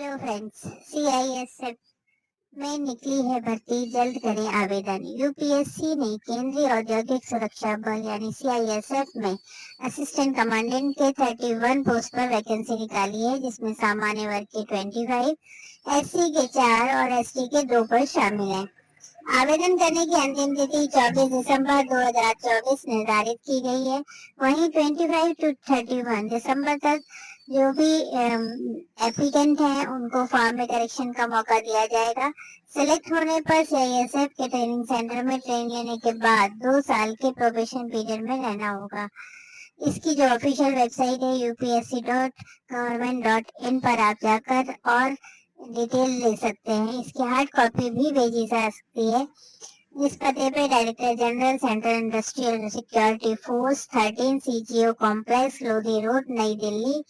Hello friends, CISF में निकली है भर्ती, जल्द करें आवेदन। यूपीएससी ने केंद्रीय औद्योगिक सुरक्षा बल यानी CISF में असिस्टेंट कमांडेंट के 31 पोस्ट पर वैकेंसी निकाली है, जिसमें सामान्य वर्ग के 25, SC के 4 और ST के 2 पर शामिल है। आवेदन करने की अंतिम तिथि 24 दिसंबर 2024 निर्धारित की गई है। वहीं 25 to 31 दिसंबर तक जो भी एप्लीकेंट हैं उनको फॉर्म में करेक्शन का मौका दिया जाएगा। सिलेक्ट होने पर CISF के ट्रेनिंग सेंटर में ट्रेन लेने के बाद 2 साल के प्रोबेशन पीरियड में रहना होगा। इसकी जो ऑफिशियल वेबसाइट है upsc.government.in पर आप जाकर और डिटेल ले सकते हैं। इसकी हार्ड कॉपी भी भेजी जा सकती है। इस पते पे director general central industrial security force 13 CGO complex Lodhi road नई दिल्ली,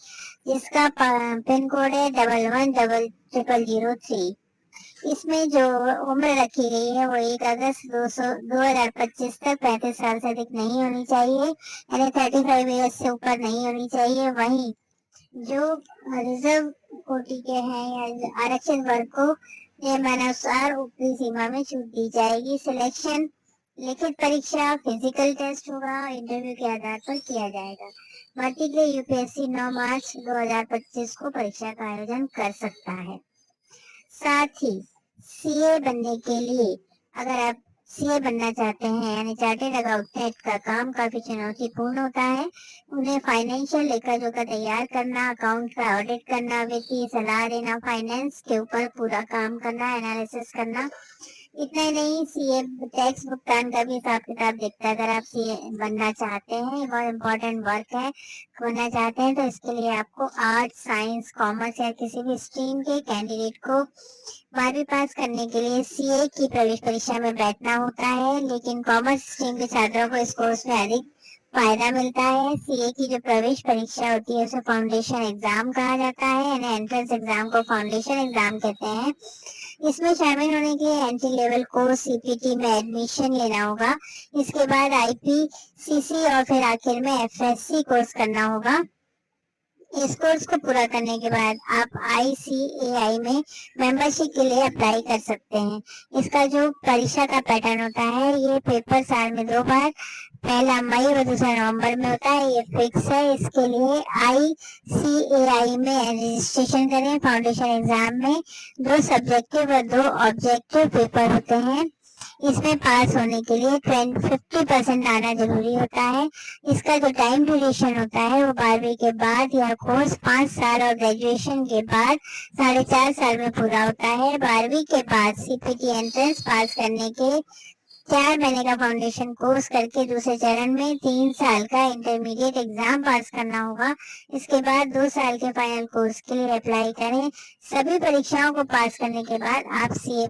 जिसका पिन कोड है 110003। इसमें जो उम्र रखी गई है वो 1 अगस्त 2025 तक 35 साल से अधिक नहीं होनी चाहिए, यानी 35 ईयर्स से ऊपर नहीं होनी चाहिए। वहीं जो रिजर्व कोटि के हैं या आरक्षित वर्ग को नियमानुसार ऊपरी सीमा में छूट दी जाएगी। सिलेक्शन लिखित परीक्षा, फिजिकल टेस्ट होगा, इंटरव्यू के आधार पर किया जाएगा। भर्ती के लिए यूपीएससी 9 मार्च 2025 को परीक्षा का आयोजन कर सकता है। साथ ही सीए बनने के लिए, अगर आप सीए बनना चाहते हैं यानी चार्टेड अकाउंटेंट का काम काफी चुनौतीपूर्ण होता है। उन्हें फाइनेंशियल लेखा जोखा तैयार करना, अकाउंट का ऑडिट करना, वित्तीय सलाह देना, फाइनेंस के ऊपर पूरा काम करना, एनालिसिस करना। इतना ही नहीं, सीए टैक्स भुगतान का भी हिसाब किताब देखता है। अगर आप सीए बनना चाहते हैं, बहुत इम्पोर्टेंट वर्क है, बनना चाहते हैं तो इसके लिए आपको आर्ट, साइंस, कॉमर्स या किसी भी स्ट्रीम के कैंडिडेट को 12वीं पास करने के लिए सीए की प्रवेश परीक्षा में बैठना होता है। लेकिन कॉमर्स स्ट्रीम के छात्रों को इस कोर्स में अधिक फायदा मिलता है। सीए की जो प्रवेश परीक्षा होती है उसे फाउंडेशन एग्जाम कहा जाता है, यानी एंट्रेंस एग्जाम को फाउंडेशन एग्जाम कहते हैं। इसमें शामिल होने के लिए एंट्री लेवल कोर्स CPT में एडमिशन लेना होगा। इसके बाद IPCC और फिर आखिर में FSC कोर्स करना होगा। इस कोर्स को पूरा करने के बाद आप ICAI में मेंबरशिप के लिए अप्लाई कर सकते हैं। इसका जो परीक्षा का पैटर्न होता है, ये पेपर साल में 2 बार, पहला मई और दूसरा नवंबर में होता है। ये फिक्स है। इसके लिए ICAI में रजिस्ट्रेशन करें। फाउंडेशन एग्जाम में 2 सब्जेक्टिव और 2 ऑब्जेक्टिव पेपर होते हैं। इसमें पास होने के लिए 50% आना जरूरी होता है। इसका जो टाइम ड्यूरेशन होता है वो 12वीं के बाद, यह कोर्स 5 साल और ग्रेजुएशन के बाद 4.5 साल में पूरा होता है। 12वीं के बाद CPT एंट्रेंस पास करने के 4 महीने का फाउंडेशन कोर्स करके दूसरे चरण में 3 साल का इंटरमीडिएट एग्जाम पास करना होगा। इसके बाद 2 साल के फाइनल कोर्स के लिए अप्लाई करें। सभी परीक्षाओं को पास करने के बाद आप सीए